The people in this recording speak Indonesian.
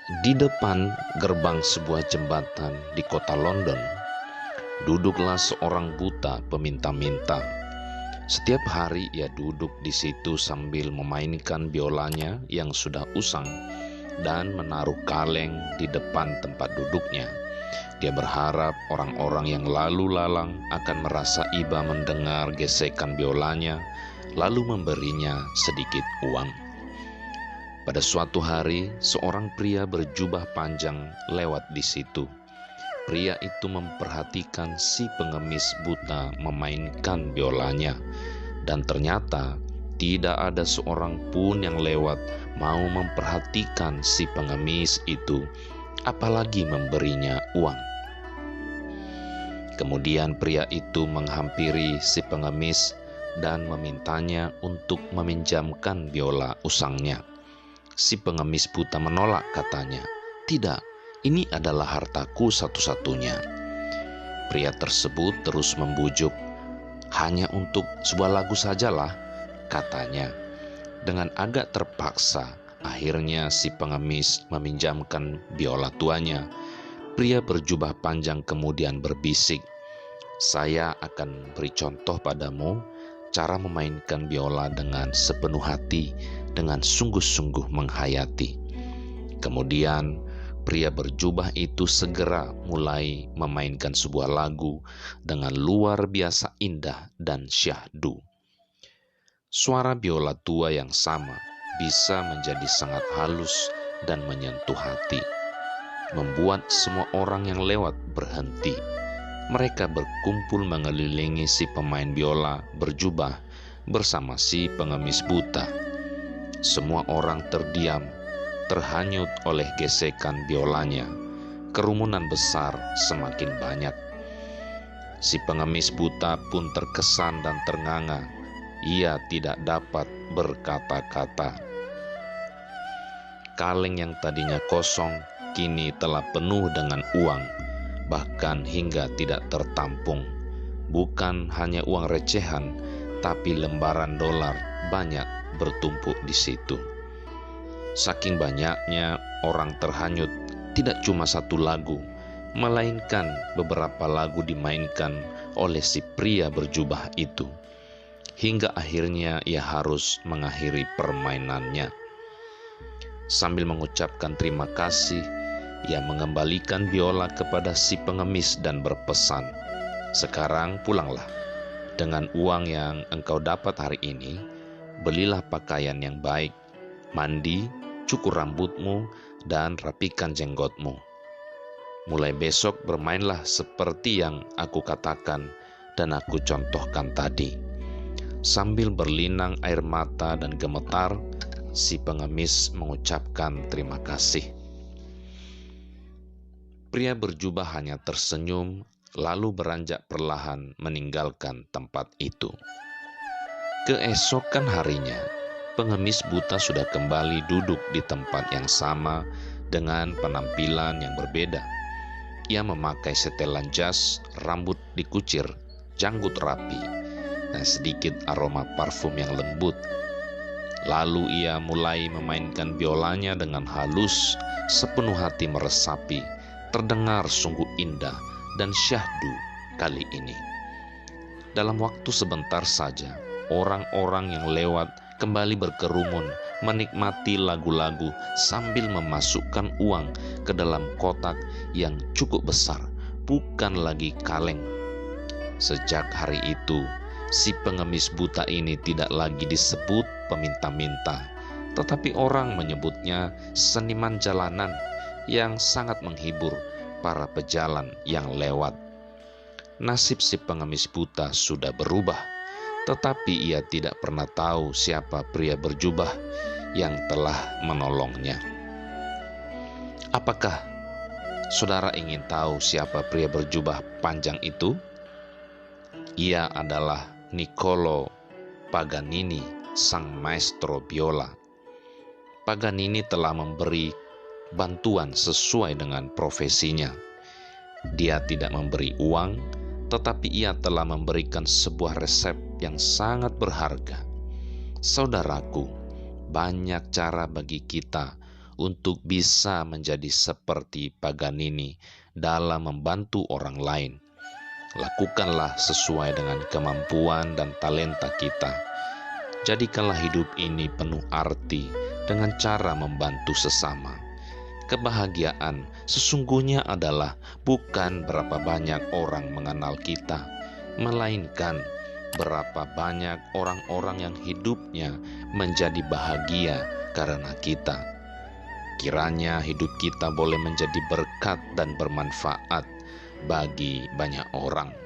Di depan gerbang sebuah jembatan di kota London, duduklah seorang buta peminta-minta. Setiap hari ia duduk di situ sambil memainkan biolanya yang sudah usang dan menaruh kaleng di depan tempat duduknya. Dia berharap orang-orang yang lalu lalang akan merasa iba mendengar gesekan biolanya, lalu memberinya sedikit uang. Pada suatu hari, seorang pria berjubah panjang lewat di situ. Pria itu memperhatikan si pengemis buta memainkan biolanya, dan ternyata tidak ada seorang pun yang lewat mau memperhatikan si pengemis itu, apalagi memberinya uang. Kemudian pria itu menghampiri si pengemis dan memintanya untuk meminjamkan biola usangnya. Si pengemis buta menolak, katanya, "Tidak, ini adalah hartaku satu-satunya." Pria tersebut terus membujuk, "Hanya untuk sebuah lagu sajalah," katanya. Dengan agak terpaksa, akhirnya si pengemis meminjamkan biola tuanya. Pria berjubah panjang kemudian berbisik, "Saya akan beri contoh padamu cara memainkan biola dengan sepenuh hati, dengan sungguh-sungguh menghayati." Kemudian pria berjubah itu segera mulai memainkan sebuah lagu dengan luar biasa indah dan syahdu. Suara biola tua yang sama bisa menjadi sangat halus dan menyentuh hati, membuat semua orang yang lewat berhenti. Mereka berkumpul mengelilingi si pemain biola berjubah bersama si pengemis buta. Semua orang terdiam, terhanyut oleh gesekan biolanya. Kerumunan besar semakin banyak. Si pengemis buta pun terkesan dan ternganga. Ia tidak dapat berkata-kata. Kaleng yang tadinya kosong kini telah penuh dengan uang, bahkan hingga tidak tertampung. Bukan hanya uang recehan, tapi lembaran dolar banyak bertumpuk di situ. Saking banyaknya orang terhanyut, tidak cuma satu lagu, melainkan beberapa lagu dimainkan oleh si pria berjubah itu. Hingga akhirnya ia harus mengakhiri permainannya. Sambil mengucapkan terima kasih, ia mengembalikan biola kepada si pengemis dan berpesan, "Sekarang pulanglah. Dengan uang yang engkau dapat hari ini, belilah pakaian yang baik, mandi, cukur rambutmu, dan rapikan jenggotmu. Mulai besok bermainlah seperti yang aku katakan dan aku contohkan tadi." Sambil berlinang air mata dan gemetar, si pengemis mengucapkan terima kasih. Pria berjubah hanya tersenyum, lalu beranjak perlahan meninggalkan tempat itu. Keesokan harinya, pengemis buta sudah kembali duduk di tempat yang sama dengan penampilan yang berbeda. Ia memakai setelan jas, rambut dikucir, janggut rapi, dan sedikit aroma parfum yang lembut. Lalu ia mulai memainkan biolanya dengan halus, sepenuh hati meresapi. Terdengar sungguh indah dan syahdu kali ini. Dalam waktu sebentar saja, orang-orang yang lewat kembali berkerumun menikmati lagu-lagu sambil memasukkan uang ke dalam kotak yang cukup besar, bukan lagi kaleng. Sejak hari itu, si pengemis buta ini tidak lagi disebut peminta-minta, tetapi orang menyebutnya seniman jalanan yang sangat menghibur para pejalan yang lewat. Nasib si pengemis buta sudah berubah, tetapi ia tidak pernah tahu siapa pria berjubah yang telah menolongnya. Apakah saudara ingin tahu siapa pria berjubah panjang itu? Ia adalah Niccolo Paganini, sang maestro biola. Paganini telah memberi bantuan sesuai dengan profesinya. Dia tidak memberi uang, tetapi ia telah memberikan sebuah resep yang sangat berharga. Saudaraku, banyak cara bagi kita untuk bisa menjadi seperti Paganini dalam membantu orang lain. Lakukanlah sesuai dengan kemampuan dan talenta kita. Jadikanlah hidup ini penuh arti dengan cara membantu sesama. Kebahagiaan sesungguhnya adalah bukan berapa banyak orang mengenal kita, melainkan berapa banyak orang-orang yang hidupnya menjadi bahagia karena kita. Kiranya hidup kita boleh menjadi berkat dan bermanfaat bagi banyak orang.